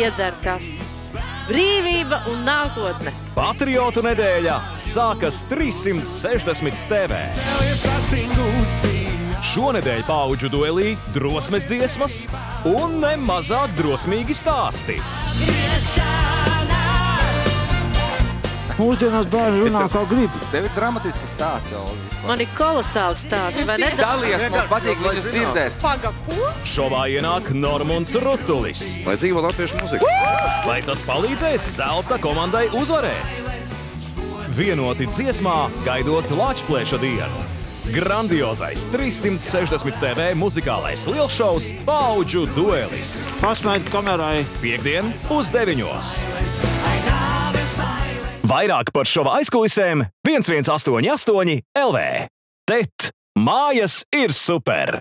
pieder kas. Brīvība un nākotne. Patriotu nedēļa sākas 360 TV. Šonedēļ paudžu duelī drosmes dziesmas un ne mazāk drosmīgi stāsti. Mūsdienās bērni runā, kā grib. Tev ir dramatiski stāsti, Olga. Man ir kolosāli stāsti, vai ne? Dalies, mums patīk viņus dzirdēt. Paga, ko? Šovā ienāk Normunds Rutulis. Lai dzīvo latviešu muzika. Vai tas palīdzēs Zelta komandai uzvarēt? Vienoti dziesmā, gaidot Lāčplēša dienu. Grandiozais 360 TV muzikālais lielšovs Paudžu duelis. Pasmaid kamerai. Piektdien uz 9. Vairāk par šova aizkulisēm 1188 LV. Tet, mājas ir super!